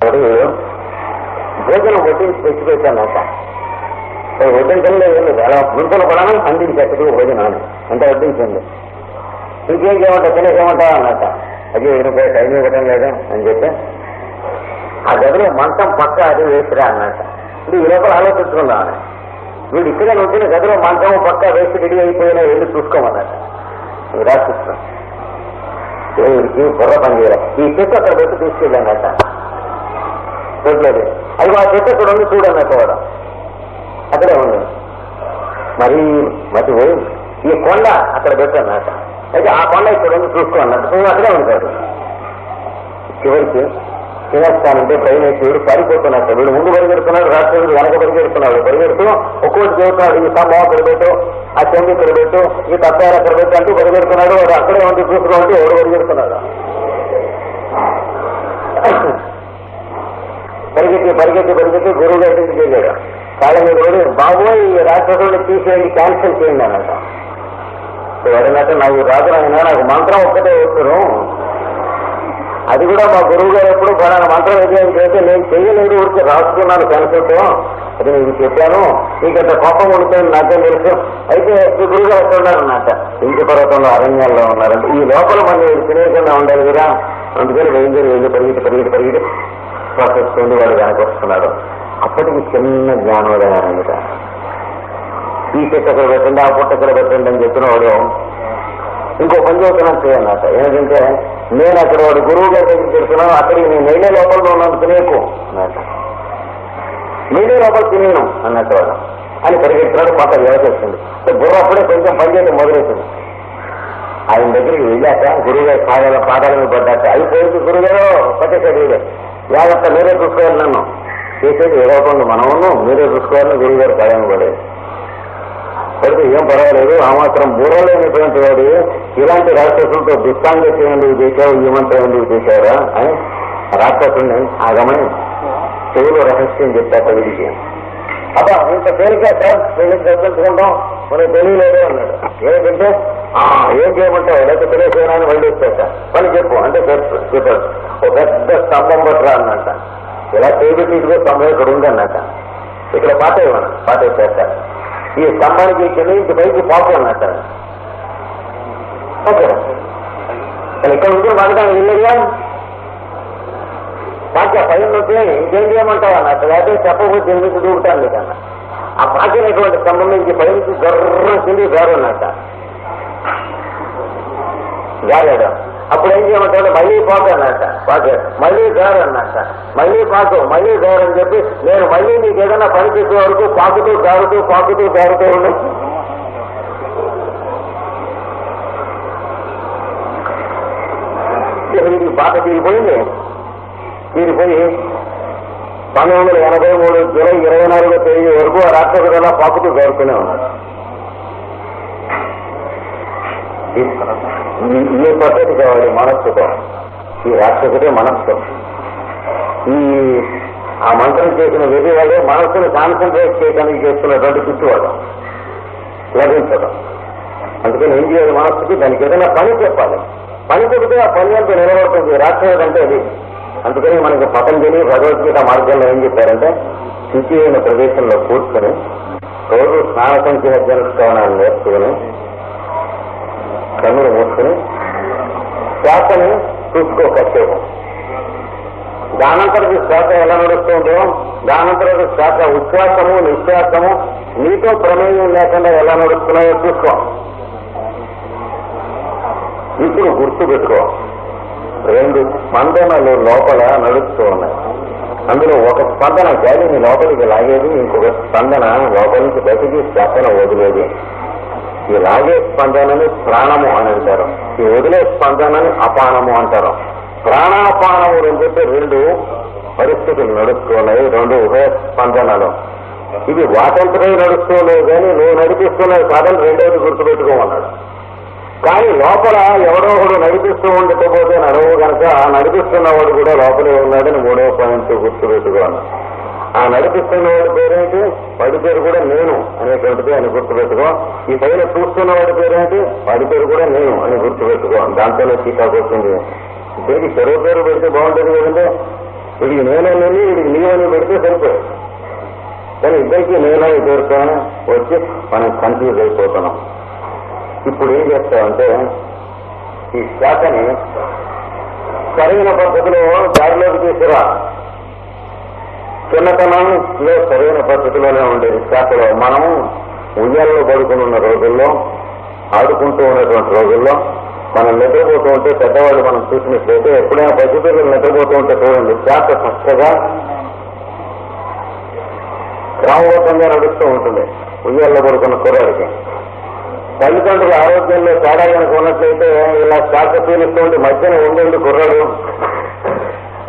అప్పుడు భోజనం వడ్డించి తెచ్చిపెట్టానట. వడ్డించడం లేదు, అలా ముంతలు కూడా అందించేటట్టు భోజనాన్ని అంత వడ్డించండి. ఇంకేం చేయమంటా తినేసేమంటావా అన్నట్ట. అదే రూపాయలు టైం ఇవ్వడం లేదా అని చెప్పి ఆ గదిలో మంచం పక్క అది వేసిరా అన్నట్ట. ఇది ఈ లోపల ఆలోచించుకుందామని వీడు ఇక్కడే వచ్చిన గదిలో మంచం పక్క వేసి రెడీ అయిపోయినా వెళ్ళి చూసుకోమన్నట్ట. రాసిస్తాం వీడికి బుర్ర పని చేయాలి. ఈ చెట్టు అక్కడ పెట్టి తీసుకెళ్ళానట. చూడలేదు అది ఆ చెట్టు అక్కడ ఉంది చూడన్నట్టు వాడు అక్కడే ఉంది. మరి మతి పోయి ఈ కొండ అక్కడ పెట్టానట. అయితే ఆ కొండ ఇక్కడ ఉంది చూసుకో అన్నట్టు నువ్వు అక్కడే ఉంటాడు. చివరికి తినేస్తానంటే పైన వీడు పారిపోతున్నట్టు. వీడు ముందు పరిగెడుతున్నాడు, రాష్ట్రుడు వెనక పరిగెడుతున్నాడు. పరిగెడుతూ ఒక్కోటి చెబుతున్నాడు, ఈ స్తంభం అక్కడ పెట్టు, ఆ చెంది ఇక్కడ పెట్టు, ఈ తత్వాలు అక్కడ పెట్టు అంటూ పరిగెడుతున్నాడు. వాడు అక్కడే ఉండి చూసుకోవాలంటే ఎవరు పరిగెడుతున్నాడు. పరిగెత్తి పరిగెత్తి పరిగెత్తి గురువు గారికి చేశాడు. కాళ్ళ మీద కూడా బాబోయ్ ఈ రాష్ట్రుడిని తీసేయండి, క్యాన్సిల్ చేయండి అన్నట్టు. ఎవరైనా నాకు రాజునైనా నాకు మంత్రం ఒక్కటే వస్తును, అది కూడా మా గురువు గారు ఎప్పుడు పలానా మంత్రం విజయం చేస్తే నేను చెయ్యలేదు, ఊరికి రాసుకున్నాను కనుకతో అది నేను చెప్పాను, నీకంత కోపం ఉంటుంది నాకేం తెలుసు. అయితే ఈ గురువు గారు ఎక్కడ ఉన్నారన్నట్ట. ఇంటి పర్వతంలో అరణ్యాల్లో ఉన్నారంటే ఈ లోపల మనం తినేకుండా ఉండాలి కదా. అందుకని వెళ్ళి పరిగెత్తి పరిగెత్తి పరిగెత్తి ప్రసస్తుంది వాడు వెనక వస్తున్నాడు. అప్పటికి చిన్న జ్ఞానోదయం అనమాట. ఈ చెట్టు అక్కడ పెట్టండి, ఆ పుట్ట అక్కడ పెట్టండి అని చెప్పిన వాడు ఇంకో పని చేస్తున్నాను చేయన్నమాట. ఏంటంటే నేను అక్కడ వాడు గురువు గారి దగ్గరికి తెలుసుకున్నాను, అక్కడికి నేను నేనే లోపల ఉన్నంత తినేకు అన్నట్ట. నేనే లోపల తినేను అన్నట్టు వాడు అని పరిగెత్తున్నాడు. పాత వ్యవస్థింది. బుర్ర అప్పుడే కొంచెం పనిచేయడం మొదలవుతుంది. ఆయన దగ్గరికి వెళ్ళాక గురువు గారి పాదాల మీద పడ్డాక అయిపోయింది. గురువుగారు పట్టేసాడు. వీడే జాగ్రత్త మీరే చూసుకోవాలి, నన్ను చేసేది ఏదవుతుంది మనము మీరే చూసుకోవాలని గురువు గారు పాదాన్ని పడేది. పడితే ఏం పర్వాలేదు, ఆ మాత్రం బుర్రలేనటువంటి వాడు ఇలాంటి రాక్షసులతో దుష్టాంగత్యం ఎందుకు చేశావు, ఈ మంత్రం ఎందుకు చేశారా అని రాక్షసుని ఆగమని చెవులు రహస్యం చెప్పాక వీడికి. అబ్బా ఇంత తేలిక సార్ నేను చదువుకుంటాం మనకు తెలియలేదు అన్నాడు. ఏంటంటే ఏం చేయమంటావు లేకపోతే తెలియసేనాన్ని వెళ్ళొచ్చాక పని చెప్పు అంటే చెప్పాడు. ఒక పెద్ద స్తంభం పట్టరా అన్నట్ట. ఇలా చేపెట్టి ఇదిగో స్తంభం ఇక్కడ ఉంది అన్నట్ట. ఇక్కడ పాత ఇవ్వను పాత చేస్తా. ఈ స్తంభానికి కింద ఇంటి పైకి పాపు అన్నట్ట. ఓకే ఇక్కడ నుంచి మాట్లాడడానికి వెళ్ళేదిగా పాక పైన ఉంటే ఇంకేం చేయమంటావు అన్నట్టు. లేకపోతే చెప్పబోతే ఎందుకు దూకుతాను లేకన్నా. ఆ పాకినటువంటి స్తంభం నుంచి పైకి గర్ర కింది గారు అన్నట్ట. గారాడు. అప్పుడు ఏం చేయమంటాడు, మళ్ళీ పాకు అన్నట్ట. పాకు మళ్ళీ గారు అన్నట్ట. మళ్ళీ పాకు మళ్ళీ గారు అని చెప్పి నేను మళ్ళీ నీకు ఏదైనా పని చేసే వరకు పాకుతూ గారుతూ ఉండి ఇది పాత తీరిపోయి 1983 జూలై 24వ తేదీ వరకు ఆ రాష్ట్రపతిలా పాకుతూ గారుతూనే ఉన్నాడు. ఈ పద్ధతి కావాలి మనస్సుతో. ఈ రాక్షసుడే మనస్సు. ఆ మంత్రం చేసిన వెర్రి వాళ్ళే మనస్సును కాన్సన్ట్రేట్ చేయడానికి చేస్తున్నటువంటి పిచ్చివాడు లభించడం. అందుకని ఏం చేయాలి, మనస్సుకి దానికి ఏదైనా పని చెప్పాలి. పని చెబితే ఆ పని అంతా నిలబడుతుంది. రాక్షసుడు అంటే అది. అందుకని మనకి పతంజలి భగవద్గీత మార్గంలో ఏం చెప్పారంటే శుచి అయిన ప్రదేశంలో కూర్చొని రోజు స్నాన సంఖ్యాలను నేర్చుకుని కన్నులు మూసుకుని శ్వాసని చూసుకో కష్టం. దానంతరకు శ్వాస ఎలా నడుస్తుందో దానంతరకు శ్వాస ఉచ్ఛ్వాసము నిశ్వాసము నీతో ప్రమేయం లేకుండా ఎలా నడుస్తున్నాయో చూసుకో. ఇప్పుడు గుర్తు పెట్టుకో, 2 స్పందనలు లోపల నడుస్తూ ఉన్నాయి. అందులో ఒక స్పందన గాలిని లోపలికి లాగేది, ఇంకొక స్పందన లోపల నుంచి బయటికి శ్వాసన వదిలేది. ఈ లాగే స్పందనని ప్రాణము అని అంటారు, ఈ వదిలే స్పందనని అపానము అంటారు. ప్రాణాపానము అని చెప్పి 2 పరిస్థితులు నడుస్తున్నాయి, 2 ఉభయ స్పందనలు. ఇవి వాటంతరే నడుస్తున్నాయి కానీ నువ్వు నడిపిస్తున్నాయి కాదని రెండోది గుర్తుపెట్టుకోమన్నాడు. కానీ లోపల ఎవరో ఒకడు నడిపిస్తూ ఉండకపోతే నడవు కనుక ఆ నడిపిస్తున్నవాడు కూడా లోపలే ఉన్నాడని 3వ పాయింట్ గుర్తుపెట్టుకోవాలి. ఆ నడిపిస్తున్నవాడి పేరేంటి, వాడి పేరు కూడా నేను అనేటువంటిది అని గుర్తుపెట్టుకో. ఈ పైన చూస్తున్నవాడి పేరేంటి, వాడి పేరు కూడా నేను అని గుర్తుపెట్టుకో. దాంతోనే చీకాకు వస్తుంది. దీనికి చెరువు పేరు పెడితే బాగుంటుంది కదండి. వీడికి నేనని వీడికి నీవని పెడితే సరిపోయి. కానీ ఇద్దరికి నేను ఎదురుతాను వచ్చి మనం కన్ఫ్యూజ్ అయిపోతున్నాం. ఇప్పుడు ఏం చేస్తామంటే ఈ శాఖని సరైన పద్ధతిలో దారిలోకి తీసుకురా. చిన్నతనంలో సరైన పద్ధతిలోనే ఉండేది శాఖలో. మనం ఉయ్యాలలో పడుకుని ఉన్న రోజుల్లో, ఆడుకుంటూ ఉన్నటువంటి రోజుల్లో, మనం నిద్రపోతూ ఉంటే పెద్దవాళ్ళు మనం చూసినట్లయితే ఎప్పుడైనా పసిపిల్లలు నిద్రపోతూ ఉంటే చూడండి, శాఖ చక్కగా క్రమబద్ధంగా నడుస్తూ ఉంటుంది ఉయ్యాల్లో పడుకున్న కుర్రాడికి. తల్లిదండ్రుల ఆరోగ్యంలో తేడా కనుక ఉన్నట్లయితే ఇలా శాఖ పీలుస్తూ ఉంటే మధ్యన ఉండండి కుర్రాడు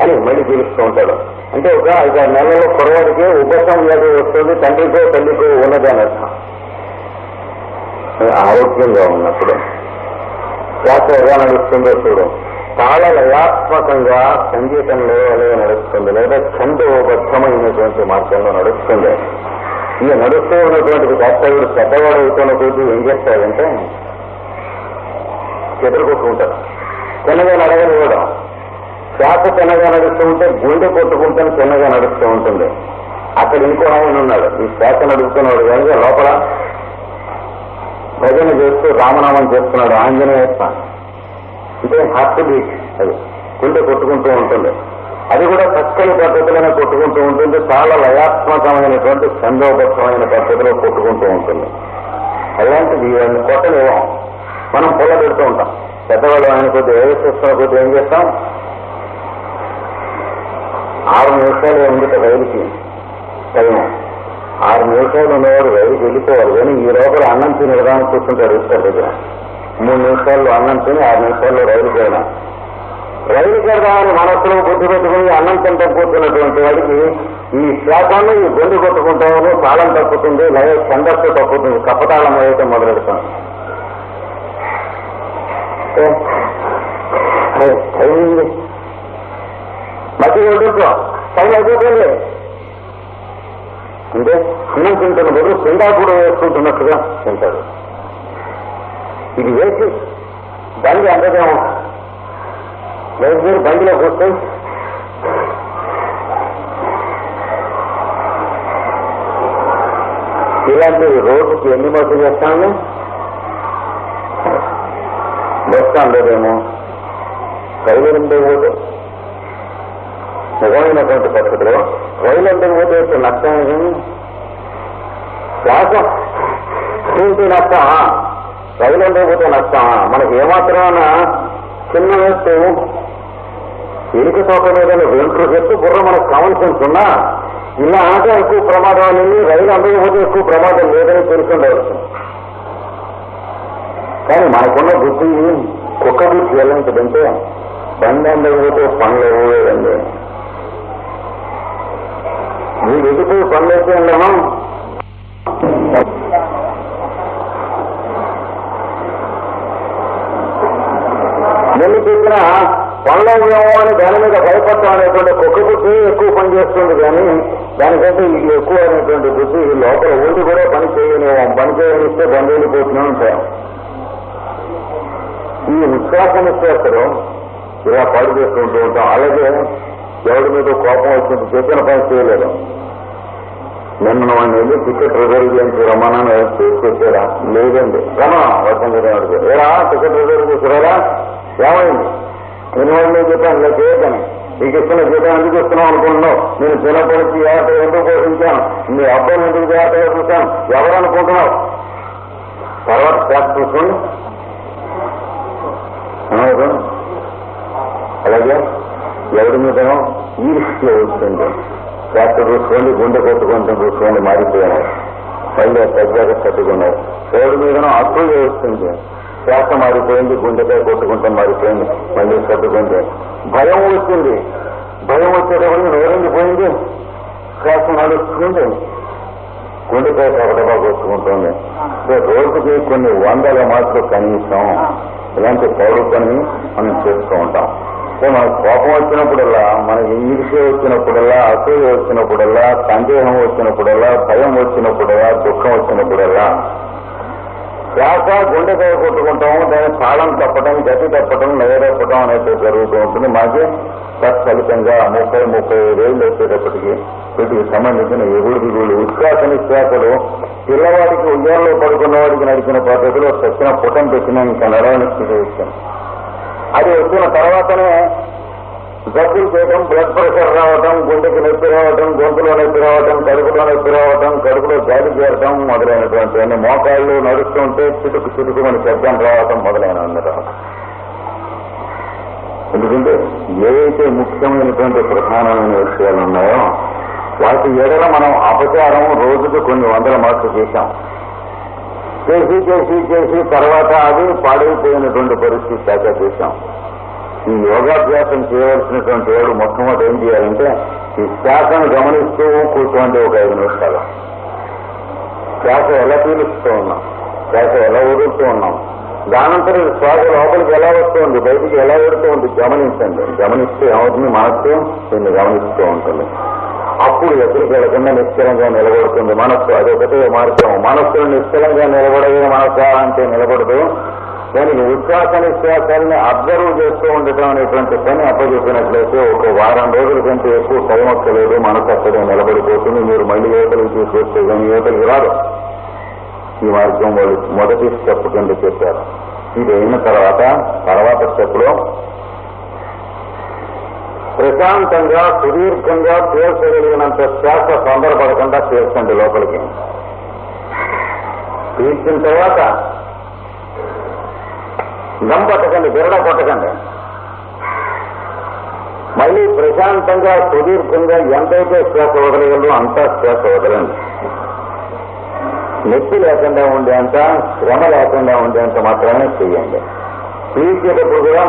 అని మళ్ళీ పీలుస్తూ ఉంటాడు. అంటే ఒక 5-6 నెలల్లో కుర్రాడికి ఉపశం వ్యాధి వస్తుంది, తండ్రికో తల్లికో ఉన్నది అని అర్థం. ఆరోగ్యంగా ఉన్నప్పుడు శాఖ ఎలా నడుస్తుందో చూడు. చాలా లయాత్మకంగా సంగీతంలో అలాగే నడుస్తుంది, లేదా ఛందోబద్ధమైనటువంటి మార్గంలో నడుస్తుంది. ఇక నడుస్తూ ఉన్నటువంటి శాస్త్రజ్ఞుడు పెద్దవాడు అవుతున్న కొద్ది ఏం చేస్తాడంటే చెదరు కొట్టుకుంటాడు. చిన్నగా నడగనివ్వడం. శాఖ చిన్నగా నడుస్తూ ఉంటే గుండె కొట్టుకుంటే చిన్నగా నడుస్తూ ఉంటుంది. అక్కడ ఇంకో ఆయన ఉన్నాడు, ఈ శాఖ నడుపుతున్నాడు కనుక లోపల భజన చేస్తూ రామనామం చేస్తున్నాడు, ఆంజనేయ స్వామి. అంటే హార్ట్ బీట్, అది గుండె కొట్టుకుంటూ ఉంటుంది. అది కూడా చక్కని పద్ధతిలోనే కొట్టుకుంటూ ఉంటుంది, చాలా లయాత్మకమైనటువంటి ఛందోబద్ధమైన పద్ధతిలో కొట్టుకుంటూ ఉంటుంది. అలాంటిది కొట్టలేవం. మనం పొల పెడుతూ ఉంటాం. పెద్దవాళ్ళు ఆయన కొద్ది ఏవేస్తున్న కొద్ది ఏం చేస్తాం, 6 నిమిషాలు ఉంది రైలుకి టైం. 6 నిమిషాలు ఉన్నవాడు రైలుకి వెళ్ళిపోవాలి. కానీ ఈ లోపల అన్నం తిని విధానం కూర్చుంటాడు ఇస్తారు దగ్గర. 3 నిమిషాల్లో అన్నం తిని 6 నిమిషాల్లో రైలు పోయినా. రైలు కడదామని మనస్సులో బుద్ధి పెట్టుకుని అన్నం తింటాం కూర్చున్నటువంటి వాడికి ఈ శ్వాసను ఈ గుండె కొట్టుకుంటామని కాలం తప్పుతుంది, లయ ఛందస్సు తప్పుతుంది, కపటాళం వేయటం మొదలెడతాం. మధ్య వడ్డుతాం, టైం అయిపోతుంది. అంటే అన్నం తింటున్న బదులు పిండా కూడా వేసుకుంటున్నట్టుగా తింటాడు. ఇది వేసి బండి అందదేమో మీరు బండిలో కూర్చొని ఇలాంటి రోడ్డుకి ఎన్ని మధ్య చేస్తాము. బస్తా ఉండదేమో, రైలు ఉండేది పోతే నిజమైనటువంటి పరిస్థితిలో రైలు ఉండేది పోతే నష్టం ఏమి? శ్వాసం ఏంటి నష్టమా? రైలు ఉండకపోతే నష్టమా? మనకి ఏమాత్రమైనా చిన్న ఎత్తు ఎలుక తోట మీద వెంట్రుకు ఎత్తు బుర్ర మనకు కామన్ సెన్స్ ఉన్నా ఇలా అంటే ఎక్కువ ప్రమాదం అనేది, రైలు అందకపోతే ఎక్కువ ప్రమాదం లేదని తెలుసుకుండవచ్చు. కానీ మనకున్న బుద్ధి కుక్క బుద్ధి ఎలాంటిదంటే బండి అందకపోతే పనులు ఇవ్వలేదండి. మీరు ఎదుగుపోయి పనులు అయితే ఉండమా నిన్ను చెప్పిన పనులు ఏమో అని దాని మీద భయపడటం అనేటువంటి కుక్క బుద్ధి ఎక్కువ పని చేస్తుంది. కానీ దానికంటే ఇది ఎక్కువ అనేటువంటి బుద్ధి లోపల ఊరి కూడా పని చేయనిస్తే బండి వెళ్ళిపోతూనే ఉంటాం. ఈ నిశ్వాసనిశ్వాసలు ఇలా పాడు చేసుకుంటూ ఉంటాం. అలాగే ఎవరి మీద కోపం వచ్చింది చెప్పిన పని చేయలేదు. నిన్న వాడిని వెళ్ళి టికెట్ రిజర్వ్ చేయించి రమ్మని తీసుకొచ్చారా? లేదండి. రమా వర్షం కదా అడిగారు. ఏరా టికెట్ రిజర్వ్ చేసారా? ఏమైంది? నేను వాడిని చెప్పాను ఇలా చేయదని. నీకు ఇస్తున్న జీతం ఎందుకు ఇస్తున్నావు అనుకుంటున్నావు? నేను చిన్నప్పటి నుంచి జాగ్రత్తగా ఎందుకు పోషించాను, మీ అబ్బాయిని ఎందుకు జాగ్రత్తగా చూశాను, ఎవరు అనుకుంటున్నావు? తర్వాత క్లాస్ చూసుకోండి. అలాగే ఎవరి మీద ఈర్ష్య వస్తుంది. డాక్టర్ చూసుకోండి, గుండె కొట్టుకుంటాం చూసుకోండి, మారిపోయాను. మళ్ళీ పెద్దగా కట్టుకున్నారు. ఎవరి మీదనో అసూయ వస్తుంది. శ్వాస మారిపోయింది, గుండెకాయ కొట్టుకుంటాం మారిపోయింది, మళ్ళీ కట్టుకుంటే భయం వచ్చింది. భయం వచ్చేటప్పుడు నోరెండిపోయింది, శ్వాస నడుస్తుంది, గుండెకాయ కబడబా కొట్టుకుంటుంది. రోజుకి కొన్ని 100 మార్కులు కనీసం ఇలాంటి పౌరు పని మనం చేస్తూ ఉంటాం. మనకు కోపం వచ్చినప్పుడల్లా, మనకి ఈర్ష్య వచ్చినప్పుడల్లా, అసూయ వచ్చినప్పుడల్లా, సందేహం వచ్చినప్పుడల్లా, భయం వచ్చినప్పుడల్లా, దుఃఖం వచ్చినప్పుడల్లా శ్వాస గుండెకాయ కొట్టుకుంటాము, దాని తాళం తప్పటం, గతి తప్పటం, నయరప్పటం అనేది జరుగుతూ ఉంటుంది. మాకే తత్ఫలితంగా 30-35 ఏళ్ళు వచ్చేటప్పటికి వీటికి సంబంధించిన ఎగుడు దిగుడు ఉచ్ఛ్వాస నిశ్వాసలు పిల్లవాడికి ఉద్యోగంలో పడుకున్న వాడికి నడిచిన పద్ధతిలో చచ్చిన పుటం పెట్టిన ఇంకా నడవని స్థితి వచ్చింది. అది వచ్చిన తర్వాతనే జబ్బులు చేయడం, బ్లడ్ ప్రెషర్ రావటం, గుండెకి నొప్పి రావటం, గొంతులో నొప్పి రావటం, కడుపులో నొప్పి రావటం, కడుపులో గాలి చేరటం మొదలైనటువంటి మోకాళ్ళు నడుస్తుంటే చిటుకు మన శబ్దం రావటం మొదలైన రావటం. ఎందుకంటే ఏవైతే ముఖ్యమైనటువంటి ప్రధానమైన విషయాలు ఉన్నాయో వాటి ఎడల మనం అపచారం రోజుకు కొన్ని వందల మార్కులు చేశాం. చేసి తర్వాత అది పాడైపోయినటువంటి పరిస్థితి దాకా చేశాం. ఈ యోగాభ్యాసం చేయవలసినటువంటి వాడు మొట్టమొదటి ఏం చేయాలంటే ఈ శ్వాసను గమనిస్తూ కూర్చోండి ఒక 5 నిమిషాలు. శ్వాస ఎలా పీలుస్తూ ఉన్నాం, శ్వాస ఎలా వదులుతూ ఉన్నాం, దానంతరం శ్వాస లోపలికి ఎలా వస్తుంది, బయటికి ఎలా వెడుతూ ఉంది గమనించండి. గమనిస్తే ఏమవుతుంది, మనస్సు దీన్ని గమనిస్తూ ఉంటుంది. అప్పుడు ఎక్కడికి వెళ్ళకుండా నిశ్చలంగా నిలబడుతుంది మనస్సు. అదొకటే మార్గం. మనస్సును నిశ్చలంగా నిలబడవే మనసా అంటే నిలబడదు. దానికి ఉచ్ఛ్వాస నిశ్వాసాలని అబ్జర్వ్ చేస్తూ ఉండటం అనేటువంటి పని అప్పచెప్పినట్లయితే ఒక వారం రోజుల కంటే ఎక్కువ టైం అక్కలేదు, మనసు అక్కడే నిలబడిపోతుంది. మీరు మళ్ళీ యువతలకు తీసుకొస్తే కానీ యువతలకు రాదు. ఈ మార్గం వాళ్ళు మొదటి స్టెప్ కింద చెప్పారు. ఇది అయిన తర్వాత స్టెప్లో ప్రశాంతంగా సుదీర్ఘంగా పీల్చగలిగినంత శ్వాస తొందరపడకుండా పీల్చండి లోపలికి. పీల్చిన తర్వాత దమ్ పట్టకండి, బిరడ కొట్టకండి. మళ్ళీ ప్రశాంతంగా సుదీర్ఘంగా ఎంతైతే శ్వాస వదలగలరో అంతా శ్వాస వదలండి. నొప్పి లేకుండా ఉండేంత, శ్రమ లేకుండా ఉండేంత మాత్రమే చెయ్యండి. పీల్చేటప్పుడు కూడా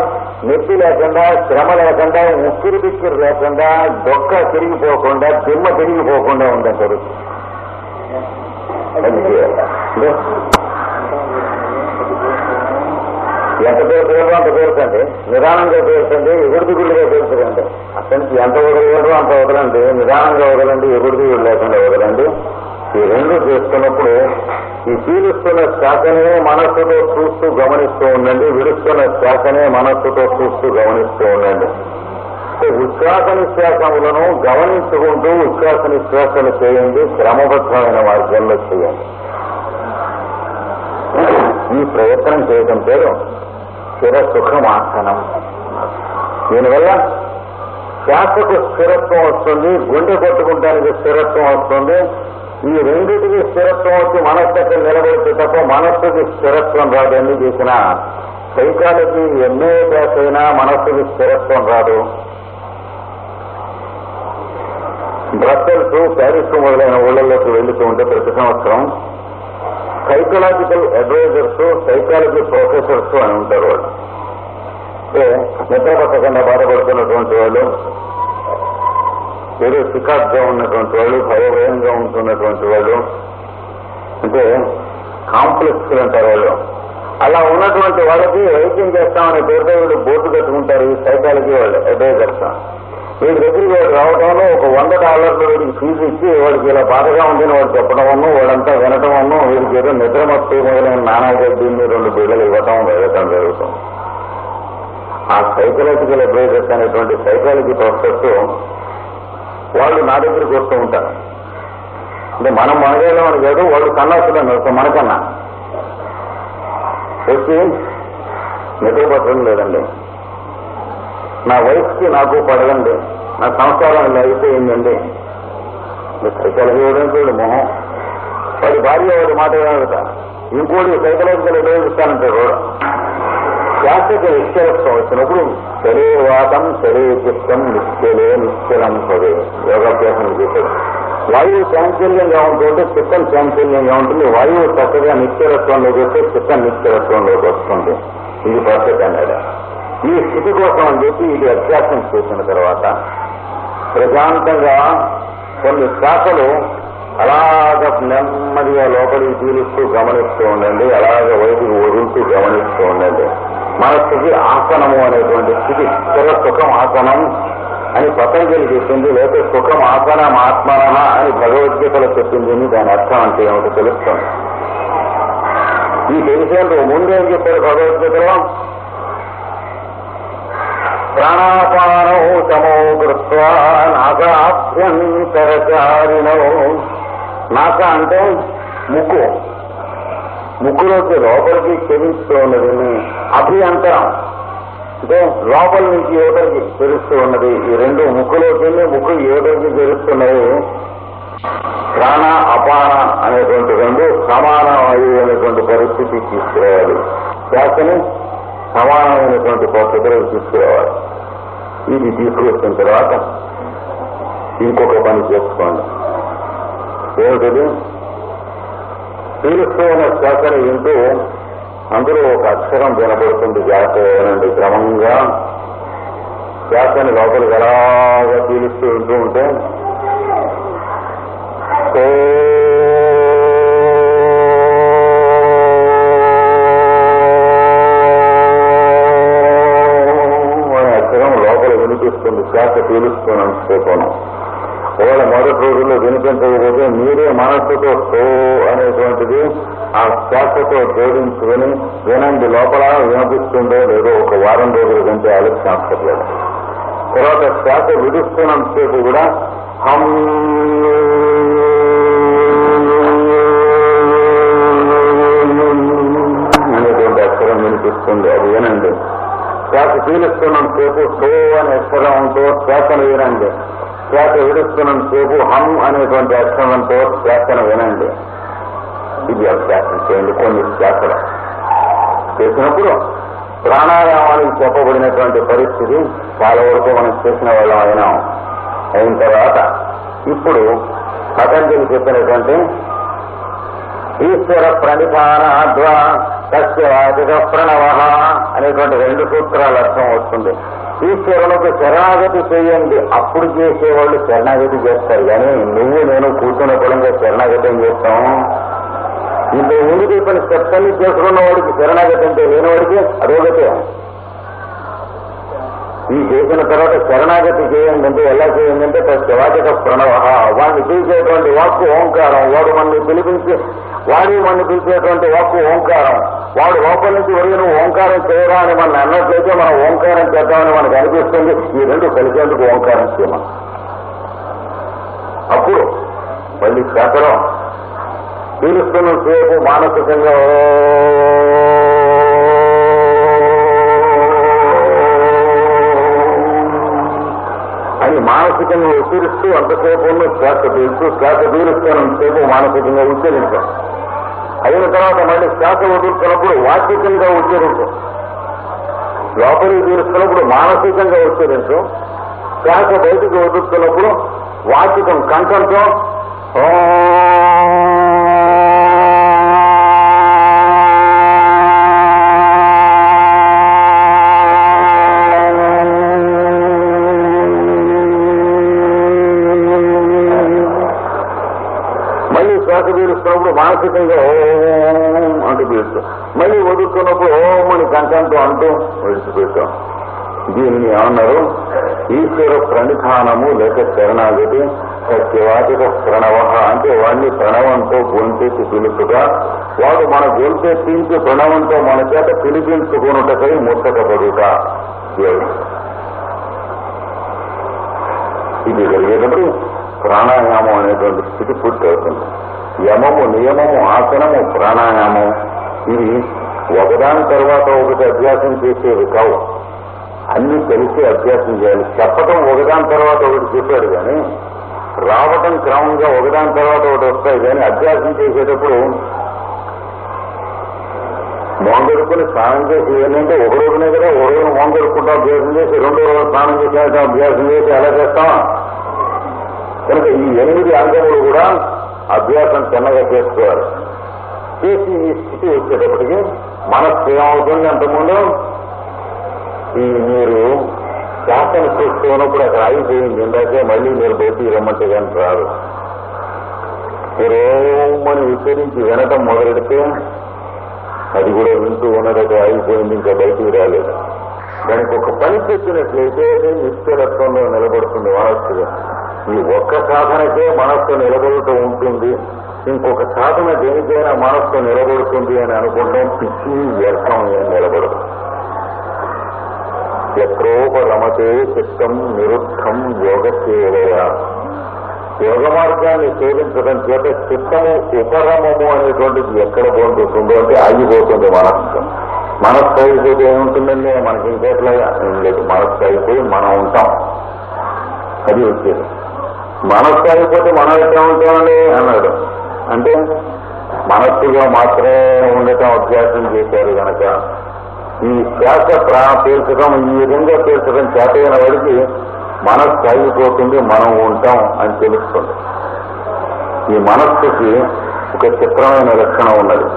నొప్పి లేకుండా, శ్రమ లేకుండా, ఉక్కిరి బిక్కిరి లేకుండా, డొక్క తిరిగిపోకుండా, దిమ్మ తిరిగిపోకుండా ఉందంటారు. ఎంత పేరుతుందో అంత పేరుతండి, నిదానంగా పేరుతండి, ఎగుడుదిగుళ్ళుగా పేరుతుందండి. అతనికి ఎంత వదలగలరో అంత వదలండి, నిదానంగా వదలండి, ఎగుడుదిగుళ్ళు లేకుండా వదలండి. ఈ రెండు చేస్తున్నప్పుడు ఈ పీలుస్తున్న శ్వాసనే మనస్సుతో చూస్తూ గమనిస్తూ ఉండండి, విడుస్తున్న శ్వాసనే మనస్సుతో చూస్తూ గమనిస్తూ ఉండండి. ఉచ్ఛ్వాస నిశ్వాసములను గమనించుకుంటూ ఉచ్ఛ్వాస నిశ్వాసాలు చేయండి, క్రమబద్ధమైన మార్గంలో చేయండి. ఈ ప్రయత్నం చేయడం పేరు స్థిర సుఖమాసనం. దీనివల్ల శ్వాసకు స్థిరత్వం వస్తుంది, గుండె కొట్టుకుంటానికి స్థిరత్వం వస్తుంది. ఈ రెండింటికి స్థిరత్వం వచ్చి మనస్సు అక్కడ నిలబడితే తప్ప మనస్సుకి స్థిరత్వం రాదు. ఎన్ని చేసినా సైకాలజీ ఎన్నో క్లాస్ అయినా మనస్సుకి స్థిరత్వం రాదు. బ్రస్సెల్స్, ప్యారిస్ మొదలైన ఊళ్ళల్లోకి వెళ్తూ ఉంటే ప్రతి సంవత్సరం సైకలాజికల్ అడ్వైజర్స్, సైకాలజీ ప్రొఫెసర్స్ అని ఉంటారు. వాళ్ళు అంటే నిద్ర పట్టకుండా బాధపడుతున్నటువంటి వాళ్ళు, ఏదో చికాగ్గా ఉన్నటువంటి వాళ్ళు, భయంగా ఉంటున్నటువంటి వాళ్ళు, అంటే కాంప్లెక్స్ అంటారు వాళ్ళు. అలా ఉన్నటువంటి వాళ్ళకి వైద్యం చేస్తామని పేరుతో వీళ్ళు బోర్డు కట్టుకుంటారు. ఈ సైకాలజీ వాళ్ళు అడ్వైజర్స్. వీడి దగ్గరికి వాడు రావడంలో ఒక $100 వీడికి ఫీజు ఇచ్చి వాడికి ఇలా బాధగా ఉందని వాడు చెప్పడం వల్ల వాడంతా వినటం వల్ల వీడికి ఏదో నిద్రమత్తు మొదలైన నానాగడ్డిని 2 బిళ్ళలు వెళ్ళటం జరుగుతుంది. ఆ సైకలాజికల్ అడ్వైజర్స్ అనేటువంటి సైకాలజీ ప్రొఫెసర్స్ వాళ్ళు నా దగ్గరికి వస్తూ ఉంటారు. అంటే మనం మనగేయడం అని కాదు, వాళ్ళు సన్నాసులు నడుస్తాం మనకన్నా. వచ్చి నిద్ర పట్టడం లేదండి, నా వయసుకి నాకు పడదండి, నా సంస్కారం ఇలా అయిపోయిందండి. సైకాలజీ ఇవ్వడానికి మొహం, వాడి భార్య వాడి మాట ఏమవుతా, ఇంకోటి సైకలాజికల్ ఉపయోగిస్తానంటారు. కూడా శ్వాసకి నిశ్చలత్వం వచ్చినప్పుడు శరీరవాతం శరీరచిత్తం నిశ్చలం పదే యోగాభ్యాసం చేశాడు. వాయువు చాంచల్యంగా ఉంటుంటే చిత్తం చాంచల్యంగా ఉంటుంది. వాయువు చక్కగా నిశ్చలత్వంలో చేస్తే చిత్తం నిశ్చలత్వంలోకి వస్తుంది. ఇది పద్ధతి అన్నాడు. ఈ స్థితి కోసం అని చెప్పి ఇది అభ్యాసం చేసిన తర్వాత ప్రశాంతంగా కొన్ని శ్వాసలు అలాగ నెమ్మదిగా లోపలికి పీలుస్తూ గమనిస్తూ ఉండండి, అలాగ బయటికి వదులుతూ గమనిస్తూ ఉండండి. మనస్సుకి ఆసనము అనేటువంటి స్థితి, స్థిర సుఖం ఆసనం అని పతంజలి చెప్పింది, లేకపోతే సుఖం ఆసనం ఆత్మన అని భగవద్గీతలో చెప్పింది. దాని అర్థం అంటే ఏమిటో తెలుస్తుంది. ఈ తెలిసేందుకు ముందేం చెప్పారు భగవద్గీతలో? ప్రాణాపానౌ సమో కృత్వా నాసాభ్యంతరచారిణో. నాస అంటే ముక్కు, ముక్కులోకి లోపలికి చెవిస్తూ ఉన్నది. అభ్యంతరం అంటే లోపల నుంచి యువతలకి తెలుస్తూ ఉన్నది. ఈ రెండు ముక్కులోకి ముక్కు యువతలకి తెలుస్తున్నది. ప్రాణ అపాన అనేటువంటి రెండు సమానమైనటువంటి పరిస్థితి తీసుకురావాలి. శ్వాసని సమానమైనటువంటి పద్ధతిలో తీసుకురావాలి. ఇది తీసుకొచ్చిన తర్వాత ఇంకొక పని చేసుకోండి. ఏమిటది? పీలుస్తూ ఉన్న శ్వాసని వింటూ అందులో ఒక అక్షరం వినపడుతుంది. జాగ్రత్తగా క్రమంగా శ్వాసని లోపలికి ఎలాగా పీలుస్తూ వింటూ ఉంటే అనే అక్షరం లోపల వినిపిస్తుంది. శ్వాస పీలుస్తున్నంతసేపు ఒకవేళ మొదటి రోజుల్లో వినిపించకపోతే మీరే మనస్సుతో సో అనేటువంటిది ఆ శ్వాసతో జోడించుకొని వినండి. లోపల వినిపిస్తుందో లేదో ఒక వారం రోజుల కంటే ఆలస్యం అక్కర్లేదు. తర్వాత శ్వాస విడుస్తున్నంతసేపు కూడా హం అనేటువంటి అక్షరం వినిపిస్తుంది, అది వినండి. శ్వాస పీలుస్తున్నంతసేపు సో అనే అక్షరంతో శ్వాసను వినండి. శ్వాస విడుస్తున్నంతసేపు హం అనేటువంటి అక్షరంతో శ్వాసను వినండి. ఇది అభ్యాసం చేయండి. కొన్ని శ్వాసలు చేసినప్పుడు ప్రాణాయామానికి చెప్పబడినటువంటి పరిస్థితి చాలా వరకు మనం చేసిన వాళ్ళం అయిన తర్వాత ఇప్పుడు పతంజలి చెప్పినటువంటి ఈశ్వర ప్రణిధానాద్వా తస్య ప్రణవ అనేటువంటి రెండు సూత్రాల అర్థం వస్తుంది. ఈశ్వరులకు శరణాగతి చేయండి, అప్పుడు చేసేవాళ్ళు శరణాగతి చేస్తారు. కానీ నువ్వు నేను కూర్చున్న పొలంగా శరణాగతి ఏం చేస్తాము? ఇంతకు ముందు చెప్పిన స్టెప్స్ చేసుకున్న వాడికి శరణాగతి అంటే లేనివాడికి అదోగతే. ఈ చేసిన తర్వాత శరణాగతి చేయండి అంటే ఎలా చేయండి అంటే తస్య ప్రణవ, వాడిని పిలిచేటువంటి వాక్కు ఓంకారం. వాడు మనల్ని పిలిపించి మనల్ని పిలిచేటువంటి వాక్కు ఓంకారం. వాడు లోపల నుంచి వరకు నువ్వు ఓంకారం చేయరా అని మనం అన్నట్లయితే మనం ఓంకారం చేద్దామని మనకు అనిపిస్తుంది. ఈ రెండు కలిసేందుకు ఓంకారం చేయమని. అప్పుడు మళ్ళీ శ్వాసలో పీలుస్తున్న సేపు మానసికంగా అని మానసికంగా ఉచ్చరిస్తూ అంతసేపు ఉన్న శ్వాస పీలుస్తున్నంతసేపు మానసికంగా ఉచ్చరించాం. అయిన తర్వాత మళ్ళీ శ్వాస వదులుతున్నప్పుడు వాచికంగా ఉచ్చరించు. లోపలికి పీలుస్తున్నప్పుడు మానసికంగా ఉచ్చరించు. శ్వాస బయటికి వదులుతున్నప్పుడు వాచికం కంఠంతో శ్వాస పీలుస్తున్నప్పుడు మానసికంగా ఓం అంటూ పీలుస్తాం. మళ్ళీ వదులుతున్నప్పుడు ఓం అని కంఠంతో అంటూ విడిచిపెట్టాం. దీనిని ఏమన్నారు? ఈశ్వర ప్రణిధానము లేక శరణాగతి. సత్యవాచక ప్రణవ అంటే వాడిని ప్రణవంతో గొంతెత్తి పిలుపుగా, వాడు మన గొంతెత్తించి ప్రణవంతో మన చేత పిలిపించుకున్నటకై ముట్టకపడుట. ఇది జరిగేటప్పుడు ప్రాణాయామం అనేటువంటి స్థితి పూర్తి అవుతుంది. యమము, నియమము, ఆసనము, ప్రాణాయామం ఇవి ఒకదాని తర్వాత ఒకటి అభ్యాసం చేసేవి కావు. అన్ని కలిసి అభ్యాసం చేయాలి. చెప్పటం ఒకదాని తర్వాత ఒకటి చెప్పాడు కానీ రావటం క్రమంగా ఒకదాని తర్వాత ఒకటి వస్తాయి. కానీ అభ్యాసం చేసేటప్పుడు మోంగడుకుని స్నానం చేసి ఏంటంటే ఒక రోజునే కదా, ఒక రోజున మోంగడుకుంటా అభ్యాసం చేసి రెండో రోజు స్నానం చేసి అభ్యాసం చేసి ఎలా చేస్తామా? కనుక ఈ 8 అంగములు కూడా అభ్యాసం చిన్నగా చేసుకోవాలి. చేసి ఈ స్థితి వచ్చేటప్పటికి మనస్సు ఏమవుతుంది? అంతకుముందు మీరు శాసన చూస్తున్నప్పుడు అక్కడ ఆగిపోయింది. ఇందాకే మళ్ళీ మీరు బయటికి రమ్మంటే కానీ రాదు. మీరు ఓమని ఉచ్చరించి వినటం మొదలెడితే అది కూడా వింటూ ఉన్నది ఆగిపోయింది, ఇంకా బయటికి రాలేదు. దానికి ఒక పని చెప్పినట్లయితే నిశ్చలత్వంలో నిలబడుతుంది మనస్సుగా. ఈ ఒక్క సాధనకే మనస్సు నిలబడుతూ ఉంటుంది. ఇంకొక సాధన దేనికైనా మనస్సు నిలబడుతుంది అని అనుకుంటాం. పిచ్చి వ్యర్థం ఏం నిలబడదు. ఎత్రోపరమతే చిత్తం నిరుద్ధం యోగసేవయ. యోగ మార్గాన్ని సేవించడం చేత చిత్తము ఉపరమము అనేటువంటిది ఎక్కడ పొందుతుందో అంటే ఆగిపోతుంది మనస్సు. మనస్సు అయిపోతే ఏముంటుందండి, మనకి ఇంకేట్లా ఏం లేదు. మనస్సు అయిపోయి మనం ఉంటాం, అది వచ్చేది. మనస్సు అయిపోతే మనం ఎట్లా ఉంటామని అన్నాడు. అంటే మనస్సుగా మాత్రమే ఉండటం అభ్యాసం చేశారు కనుక ఈ శ్వాస పీల్చడం ఈ విధంగా పీల్చడం చేతైన వాడికి మనస్సు అయిపోతుంది, మనం ఉంటాం అని తెలుస్తుంది. ఈ మనస్సుకి ఒక చిత్రమైన లక్షణం ఉన్నది.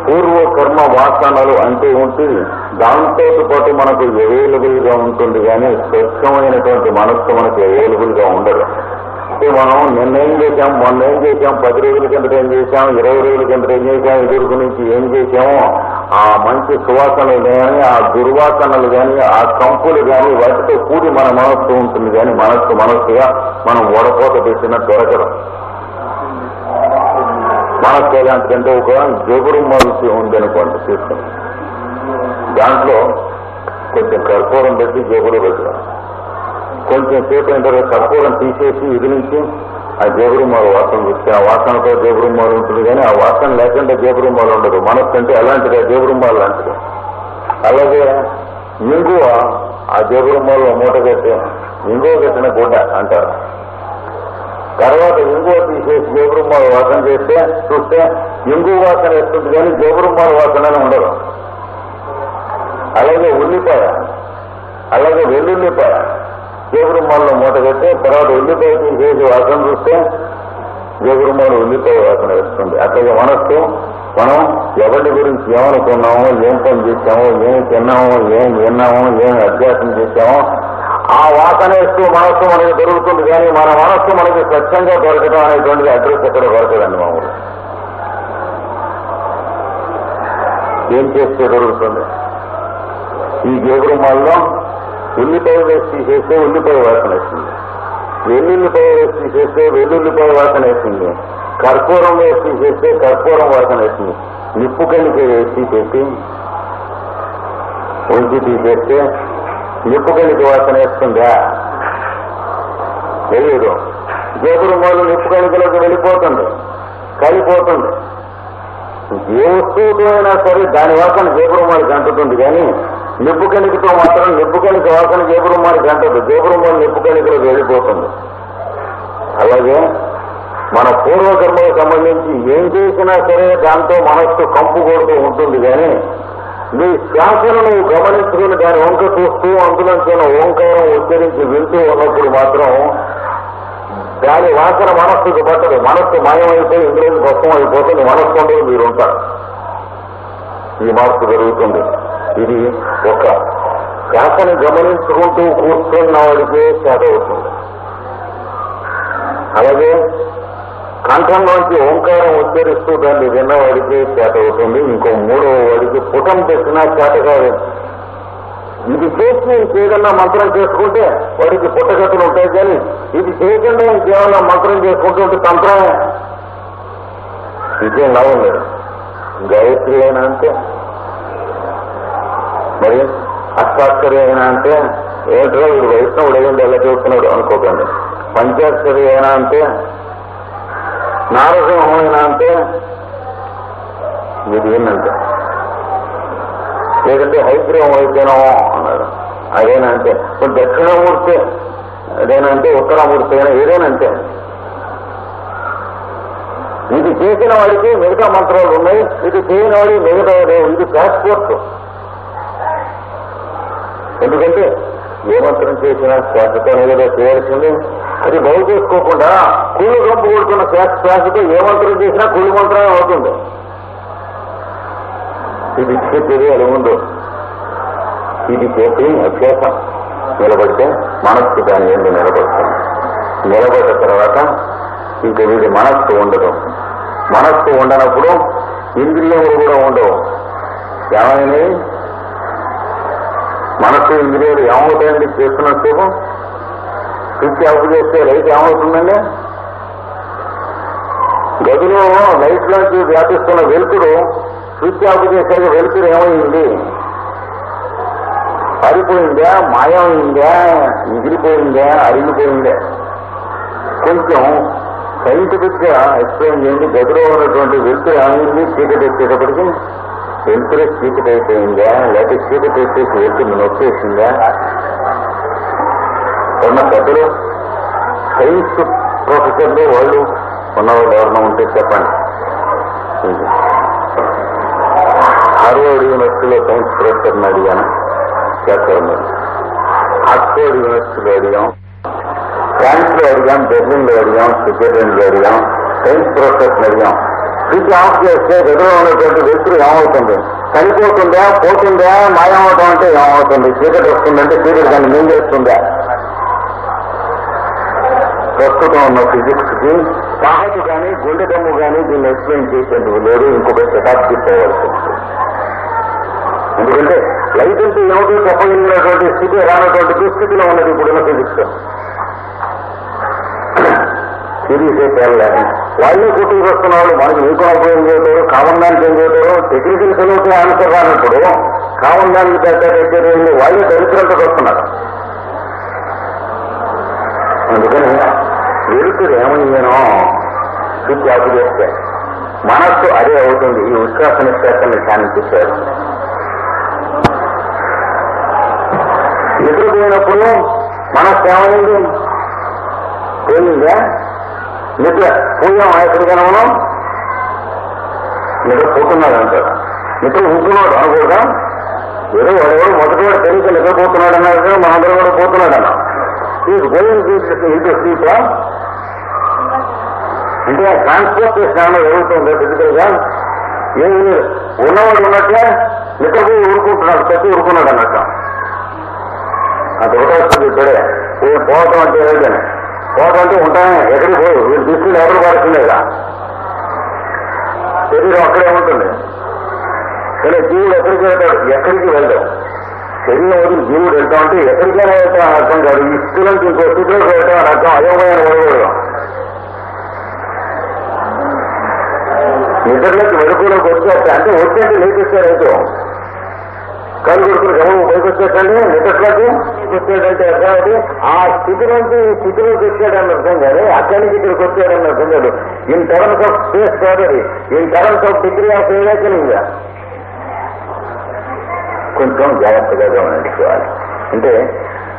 పూర్వ కర్మ వాసనలు అంటూ ఉంటే దాంతో పాటు మనకు అవైలబుల్ గా ఉంటుంది, కానీ స్వచ్ఛమైనటువంటి మనస్సు మనకు అవైలబుల్ గా ఉండదు. మనం నిన్నేం చేశాం, మొన్న ఏం చేశాం, 10 రోజుల కిందట ఏం చేశాం, 20 రోజుల కిందట ఏం చేశాం, ఎదురు నుంచి ఏం చేశామో ఆ మంచి సువాసనలు కానీ ఆ దుర్వాసనలు కానీ ఆ కంపులు కానీ వాటితో కూడి మన మనస్సు ఉంటుంది. కానీ మనస్సుగా మనం వడపోత పెట్టిన దొరకడం. మనస్సు ఎలాంటిదంటే ఒక జబురు మనిషి ఉందనుకోండి, తీసుకుని దాంట్లో కొంచెం కర్పూరం పెట్టి జబురు పెట్టడం. కొంచెం సేపు అయిన తర్వాత కర్పూరం తీసేసి ఇది నుంచి ఆ జబురుమాలు వాసన చూస్తే ఆ వాసనతో జబురుమాలు ఉంటుంది, కానీ ఆ వాసన లేకుండా జబురుమాలు ఉండదు. మనస్సు అంటే అలాంటిది, జబురుమాలు లాంటిది. అలాగే ఇంగువ ఆ జబురుమాలు మూట కట్టి ఇంగువ కట్టిన గుడ్డ అంటారు. తర్వాత ఇంగువ తీసేసి జబురుమాలు వాసన చేస్తే చూస్తే ఇంగువ వాసన వేస్తుంది, కానీ జబురుమాలు వాసన ఉండదు. అలాగే ఉల్లిపాయ, అలాగే వెల్లుల్లిపాయ జబురుమాల్లో మూట కట్టి తర్వాత ఉల్లిపాయ తీసేసి వాసన చూస్తే జబురుమాలు ఉల్లిపాయ వాసన వేస్తుంది. అట్లాగే మనస్సు మనం ఎవరి గురించి ఏమనుకున్నామో, ఏం పని చేశామో, ఏం తిన్నామో, ఏం విన్నామో, ఏం అభ్యాసం చేశామో ఆ వాసన వేస్తూ మనస్సు మనకి దొరుకుతుంది. కానీ మన మనస్సు మనకి స్వచ్ఛంగా దొరకడం అనేటువంటిది అడ్రస్ ఎక్కడ దొరకదండి. మామూలు ఏం చేస్తే దొరుకుతుంది? ఈ జబురుమాల్లో ఉల్లిపాయ వేసి తీసేస్తే ఉల్లిపాయ వాసన వేస్తుంది, వెల్లుల్లిపాయ వేసి తీసేస్తే వెల్లుల్లిపాయ వాసన వేస్తుంది, కర్పూరం వేసి తీసేస్తే కర్పూరం వాసన వేస్తుంది, నిప్పు కణిక వేసి పెట్టి ఉంచి తీసేస్తే నిప్పు కణిక వాసన వేస్తుందా? తెలియదు. జబురుమాలు నిప్పు కణికలోకి వెళ్ళిపోతుంది, కలిపోతుంది. ఏ వస్తువుతో అయినా సరే దాని వాసన జబురుమాలికి అంటుతుంది, కానీ నిప్పు కణికతో మాత్రం నిప్పు కణిక వాసన జబురుమాలికి అంటదు. జబురుమాలు నిప్పు కణికలోకి వెళ్ళిపోతుంది. అలాగే మన పూర్వకర్మకు సంబంధించి ఏం చేసినా సరే దాంతో మనస్సు కంపు కొడుతూ ఉంటుంది, కానీ నీ శ్వాసను నువ్వు గమనించుకుని దాని వంక చూస్తూ అందులోంచి ఓంకారం ఉచ్చరించి వింటూ ఉన్నప్పుడు మాత్రం దాని వాసన మనస్సుకు పట్టదు. మనస్సు మాయమైపోయి ఇంద్రియం భస్మం అయిపోతుంది, మనస్సు ఉండదు, మీరుంటారు. ఈ మార్పు జరుగుతుంది. ఇది ఒక శ్వాసను గమనించుకుంటూ కూర్చున్న వాడికే చేత అవుతుంది. అలాగే కంఠంలోంచి ఓంకారం ఉచ్చరిస్తూ దాన్ని విన్నవాడికి చేత అవుతుంది. ఇంకో 3వ వాడికి పుటం పెట్టినా చేత కాదు. ఇది చేసి ఇంకేదన్నా మంత్రం చేసుకుంటే వాడికి పుట్టగతులు ఉంటాయి, కానీ ఇది చేయకుండా ఇంకేమన్నా మంత్రం చేసుకుంటుంటే తంత్రమే, ఇంకేం లాభం లేదు. గాయత్రి అయినా అంతే, మరి అష్టాక్షరి అయినా అంటే ఏంటో వీడు వైష్ణవుడు అయ్యింది ఎలా చెబుతున్నాడు అనుకోకండి. పంచాక్షరి అయినా అంటే, నారసింహం అయినా అంటే ఇది ఏంటంటే, లేదంటే హైగ్రీవం అయితేనో అన్నాడు అదేనా అంటే, దక్షిణమూర్తి అదేనంటే ఉత్తరమూర్తి అయినా ఏదేనంటే. ఇది చేసిన వాడికి మిగతా మంత్రాలు ఉన్నాయి, ఇది చేయని వాడికి మిగతా లేవు. ఇది పాస్పోర్ట్. ఎందుకంటే ఏ మంత్రం చేసినా శ్వాసతోనే కదా చేయాల్సింది. అది బయట చేసుకోకుండా కుళ్ళు గంపు కొడుతున్న శ్వాసతో ఏ మంత్రం చేసినా కుళ్ళు మంత్రమే అవుతుంది. ఇది చెప్పేది అది ముందు ఇది చెప్పి అభ్యాసం నిలబడితే మనస్సు దాని ఏంటి నిలబడుతుంది. నిలబడ్డ తర్వాత ఇంక వీడి మనస్సు ఉండదు. మనస్సు ఉండనప్పుడు ఇంద్రియాలు కూడా ఉండవు. ఏమైనా మనస్సు ఇంద్రియాలు ఏమవుతాయండి? చేస్తున్నసేపు స్విచ్ ఆఫ్ చేస్తే లైట్ ఏమవుతుందండి? గదిలో లైట్లోంచి వ్యాపిస్తున్న వెలుతురు స్విచ్ ఆఫ్ చేసే వెలుతురు ఏమైంది? పారిపోయిందా, మాయమైందా, మిగిలిపోయిందా, అరిగిపోయిందా? కొంచెం సైంటిఫిక్ గా ఎక్స్ప్లెయిన్ చేయండి. గదిలో ఉన్నటువంటి వెలుతురు ఏమైంది? చీకటి వచ్చేటప్పటికి వెలుతురే చీకటి అయిపోయిందా, లేకపోతే చీకటి వచ్చేసి వెలుతురు నొప్పేసిందా? ఉన్న పెద్దలు సైన్స్ ప్రొఫెసర్లు వాళ్ళు ఉన్నవాళ్ళు ఎవరైనా ఉంటే చెప్పండి. హార్వర్డ్ యూనివర్సిటీలో సైన్స్ ప్రొఫెసర్ని అడిగాను, చెప్పండి. ఆక్స్ఫర్డ్ యూనివర్సిటీలో అడిగాం, ఫ్రాన్స్ లో అడిగాం, బెర్లిన్ లో అడిగాం, స్విట్జర్లాండ్ లో అడిగాం, సైన్స్ ప్రొఫెసర్ని అడిగాం. స్విచ్ ఆఫ్ చేస్తే గదిలో ఉన్నటువంటి వెలుతురు ఏమవుతుంది? చనిపోతుందా, పోతుందా, మాయమవటం అంటే ఏమవుతుంది? చీకటి వస్తుందంటే చీకటి దాన్ని ఏం చేస్తుందా? ప్రస్తుతం ఉన్న ఫిజిక్స్ కి సాహసు కానీ గుండె దమ్ము కానీ దీన్ని ఎక్స్ప్లెయిన్ చేసేందుకు లేదు. ఇంకొక శతాబ్ది పోవాల్సి ఉంటుంది. ఎందుకంటే లైట్ అంటే ఏమిటో చెప్పగలిగినటువంటి స్థితి రానటువంటి దుస్థితిలో ఉన్నది ఇప్పుడున్న ఫిజిక్స్. సిరీసే తేలని వాళ్ళే కొట్టుకు వస్తున్న వాళ్ళు మనకి మీకు ఏం చేయతారు, కామన్ దానికి ఏం చేయతారు, టెక్నికల్ సెలవుకి ఆన్సర్ రానప్పుడు కామన్ దానికి పెట్టేది వాళ్ళే దరిద్రంతో వస్తున్నారు. అందుకని వెలుతురు ఏమయ్యానో స్విచ్ ఆఫ్ చేస్తే మనస్సు అదే అవుతుంది. ఈ ఉచ్ఛ్వాస నిశ్వాసాన్ని శాంతించారు. నిద్రపోయినప్పుడు మనస్సు ఏమైంది? పోయిందా? నిద్ర పోయాం ఎక్కడికైనా మనం నిద్ర పోతున్నాడు అంటారు. నిద్ర ఉంటున్నాడు అనకూడదా? ఏదో వాడెవరు మొదటి వాడు తెలియక నిద్రపోతున్నాడు అన్నారు, మనందరూ కూడా పోతున్నాడు అన్నా. ఈజ్ గోయింగ్ ఇంటూ స్లీప్ అంటే ట్రాన్స్పోర్టేషన్ జరుగుతుంది ఫిజికల్ గా. ఏమి ఉన్నవాడు ఉన్నట్టే నిద్రపోయి ఊరుకుంటున్నాడు, ప్రతి ఊరుకున్నాడు అన్నట్టు. అది ఒకటి వస్తుంది ఇప్పుడే. పోవటం అంటే ఏదైనా పోవటం అంటే ఉంటానే, ఎక్కడికి పోయి వీళ్ళు తీసుకుని ఎవరు పడుతుందేగా, శరీరం అక్కడే ఉంటుంది. కానీ జీవుడు ఎక్కడికి వెళ్తాడు? ఎక్కడికి వెళ్తాం. శరీరం వదిలి జీవుడు వెళ్తాం అంటే ఎక్కడికైనా వెళ్తాం అని అర్థం కాదు. ఈ స్థితి నుంచి ఇంకో స్థితిలోకి వెళ్తాం అని అర్థం. అయోమయం వెళ్ళకూడదు. నిద్రలోకి వెలుగులోకి వచ్చేస్తే అంటే వచ్చేసి లేచేస్తారు అయితే కళ్ళు కొడుకుని గమనం పైకి వచ్చేసండి నిద్రలోకి వచ్చాడంటే అర్థం. ఆ స్థితి నుంచి ఈ స్థితిలోకి వచ్చాడని అర్థం కాదు, అక్కడి నుంచి ఇక్కడికి వచ్చాడని అర్థం కాదు. ఇన్ టర్మ్స్ ఆఫ్ స్పేస్ కాదు, in terms of degree of awakening. కొంచెం జాగ్రత్తగా గమనించుకోవాలి. అంటే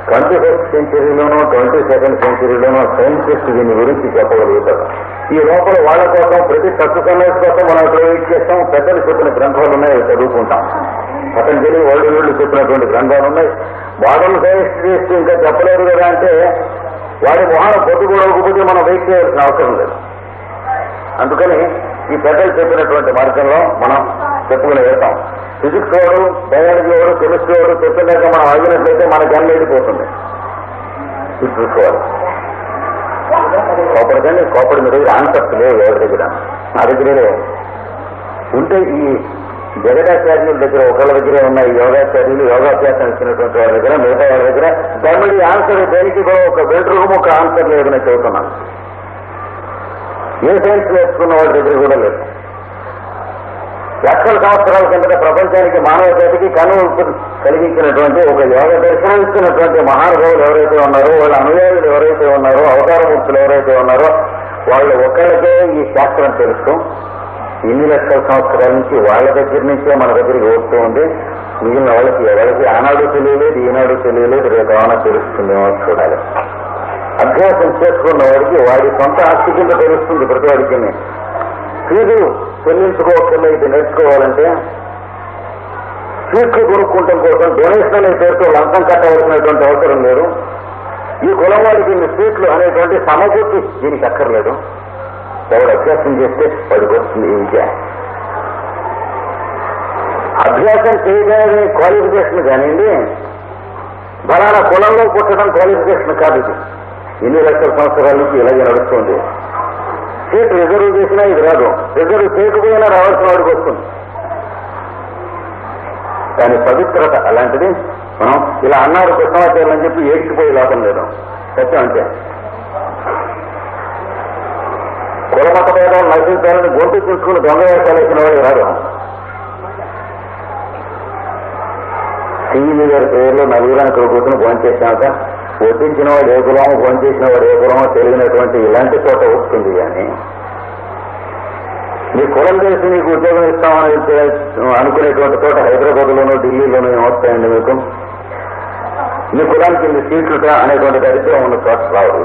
21st సెంచరీలోనో 22nd సెంచరీలోనో సైంటిస్ట్ దీని గురించి చెప్పగలుగుతారు. ఈ లోపల వాళ్ళ కోసం ప్రతి తత్వసమయం కోసం మనం ప్రొవైడ్ చేస్తాం. పెద్దలు చెప్పిన గ్రంథాలు ఉన్నాయి, చదువుకుంటాం. పతంజలి వాళ్ళు చెప్పినటువంటి గ్రంథాలు ఉన్నాయి. మోడర్న్ సైంటిస్ట్ ఇంకా చెప్పలేరు కదా అంటే వాడి మొహాన పొద్దు కూడకపోతే మనం వెయిట్ చేయాల్సిన అవసరం లేదు. అందుకని ఈ పెద్దలు చెప్పినటువంటి మార్గంలో మనం చెప్పుకుని వెళ్తాం. ఫిజిక్స్ వాడు, బయాలజీ వాడు, కెమిస్ట్రీ వాడు చెప్పినాక మనం ఆగినట్లయితే మనకి అన్ని వెళ్ళిపోతుంది. ఇది చూసుకోవాలి. కోపడికండి, కోపడి మీద ఆన్సర్స్ లేవు ఎవరి దగ్గర. నా దగ్గరే ఉంటే ఈ జగదాచార్యుల దగ్గర ఒకళ్ళ దగ్గరే ఉన్నాయి. యోగాచార్యులు యోగాభ్యాసం ఇచ్చినటువంటి వాళ్ళ దగ్గర, మిగతా వాళ్ళ దగ్గర దాని ఆన్సర్ దేనికి ఒక బెడ్రూమ్ ఒక ఆన్సర్ లేదు నేను చెబుతున్నాను. ఏ సైన్స్ నేర్చుకున్న వాళ్ళ దగ్గర కూడా లేదు. లక్షల సంవత్సరాల కిందట ప్రపంచానికి మానవ జాతికి కనువిప్పు కలిగించినటువంటి ఒక యోగ దర్శనం ఇచ్చినటువంటి మహానుభావులు ఎవరైతే ఉన్నారో, వాళ్ళ అనుయాయులు ఎవరైతే ఉన్నారో, అవతారమూర్తులు ఎవరైతే ఉన్నారో వాళ్ళు ఒక్కళ్ళకే ఈ శాస్త్రం తెలుసు. ఇన్ని లక్షల సంవత్సరాల నుంచి వాళ్ళ దగ్గర నుంచే మన దగ్గరికి వస్తూ ఉంది. మిగిలిన వాళ్ళకి ఎవరికి ఆనాడు తెలియలేదు, ఈనాడు తెలియలేదు, రేపు ఏమైనా తెలుస్తుందేమో చూడాలి. అభ్యాసం చేసుకున్న వాడికి వాడి సొంత ఆస్తి కింద తెలుస్తుంది. ప్రతి వాడికి ఫీజు చెల్లించుకోకుండా ఇది నేర్చుకోవాలంటే ఫీజు కొనుక్కుంటాం కోసం డొనేషన్ అనే పేరుతో లంచం కట్టవలసినటువంటి అవసరం లేదు. ఈ కులం వాడికి ఇన్ని సీట్లు అనేటువంటి సమకూర్చి దీనికి అక్కర్లేదు. ఎవరు అభ్యాసం చేస్తే వాడికి వస్తుంది ఈ విద్య. అభ్యాసం చేయగానే క్వాలిఫికేషన్ కానివ్వండి, బలానా కులంలో పుట్టడం క్వాలిఫికేషన్ కాదు. ఇది ఎన్ని లక్షల సంవత్సరాల నుంచి ఇలాగే నడుస్తుంది. సీట్ రిజర్వ్ చేసినా ఇది రాదు, రిజర్వ్ చేయకపోయినా రావాల్సిన వాడికి వస్తుంది. దాని పవిత్రత అలాంటిది. మనం ఇలా అన్నారు కృష్ణాచార్యులు అని చెప్పి ఏడ్చిపోయి లాభం లేదు. సత్యం అంటే కులమత భేదాలు నశించాలని గొంతు చూసుకుని దొంగ వేషాలు వేసిన వాడు రాదు. టీవీ గారి పేర్లు నలుగురానికి ఇక్కడ కూర్చొని భోంచేసినాక వడ్డించిన వాడు ఏ కులమో భోంచేసిన వాడు ఏ కులమో తెలియనటువంటి ఇలాంటి చోట వస్తుంది. కానీ మీ కులం తెలిసి మీకు ఉద్యోగం ఇస్తామని అనుకునేటువంటి చోట హైదరాబాద్లోనూ ఢిల్లీలోనూ ఏమొస్తాయండి మీకు? మీ కులానికి ఇన్ని సీట్లు అనేటువంటి దరిద్రం ఉన్న చోట రావు.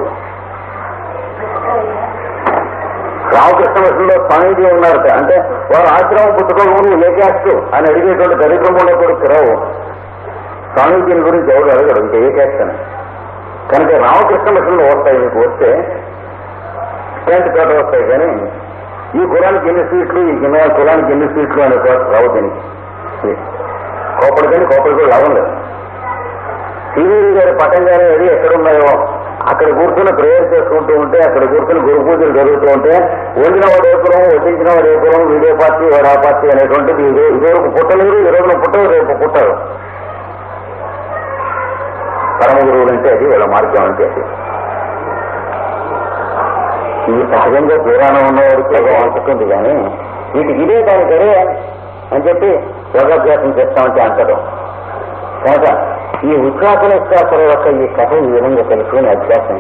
రామకృష్ణ మిషన్లో స్వామీజీ ఉన్నారు అంటే వారు ఆశ్రమం పుట్టుకోకముందు ఏ క్యాస్ట్ అని అడిగేటువంటి దరిద్రం కూడా రావు. స్వామీజీని గురించి ఎవరు అడగడు ఇంకా ఏ క్యాస్ట్ అని. కనుక రామకృష్ణ మిషన్లో వస్తాయి, మీకు వస్తే ఇలాంటి చోట వస్తాయి. కానీ ఈ కులానికి ఎన్ని సీట్లు, ఈ కులానికి ఎన్ని సీట్లు అనే చోట రావు. దీనికి కోపడి కానీ కోపడి కూడా లాభం లేదు. శ్రీదేవి గారి పట్టం గారి అది ఎక్కడున్నాయో అక్కడ కూర్చొని ప్రేయర్ చేసుకుంటూ ఉంటే, అక్కడ కూర్చొని గురు పూజలు జరుగుతూ ఉంటే వండిన వాడు ఏ కులం, వడ్డించిన వాడు ఏ కులం, వీడియో పార్టీ వాడు ఆ పార్టీ అనేటువంటిది ఇదివరకు పుట్టలేదు, ఈ రోజున పుట్టరు, రేపు పుట్టారు. పరమ గురువులు అంటే అది, వాళ్ళ మార్గం అంటే అది. ఇది సహజంగా పురాణం ఉన్నవాడికి అనుకుంటుంది. కానీ వీటికి ఇదే దాని సరే అని చెప్పి యోగాభ్యాసం చేస్తామంటే అంటారు. కనుక ఈ ఉచ్ఛ్వాస నిశ్వాసాల యొక్క ఈ కథ ఈ విధంగా తెలుసుకుని అభ్యాసం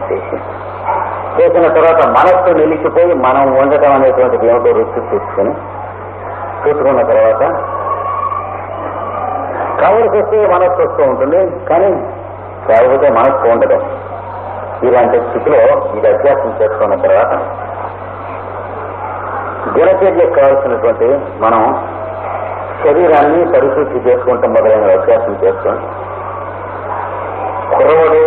చేసిన తర్వాత మనస్సు నిలిచిపోయి మనం ఉండటం అనేటువంటిది ఏమిటో రుచి చూసుకున్న తర్వాత కావలసి వస్తే మనస్సు వస్తూ ఉంటుంది. కానీ కాకపోతే మనస్సు ఉండదు. ఇలాంటి స్థితిలో ఇది అభ్యాసం చేసుకున్న తర్వాత దినచర్యకు కావాల్సినటువంటి మనం శరీరాన్ని పరిశుద్ధి చేసుకుంటాం మొదలైన అభ్యాసం చేసుకొని కురవడు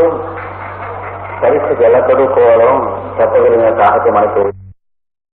పరిస్థితి ఎలా చదువుకోవాలో చెప్పగలిగిన సాహసం మనకు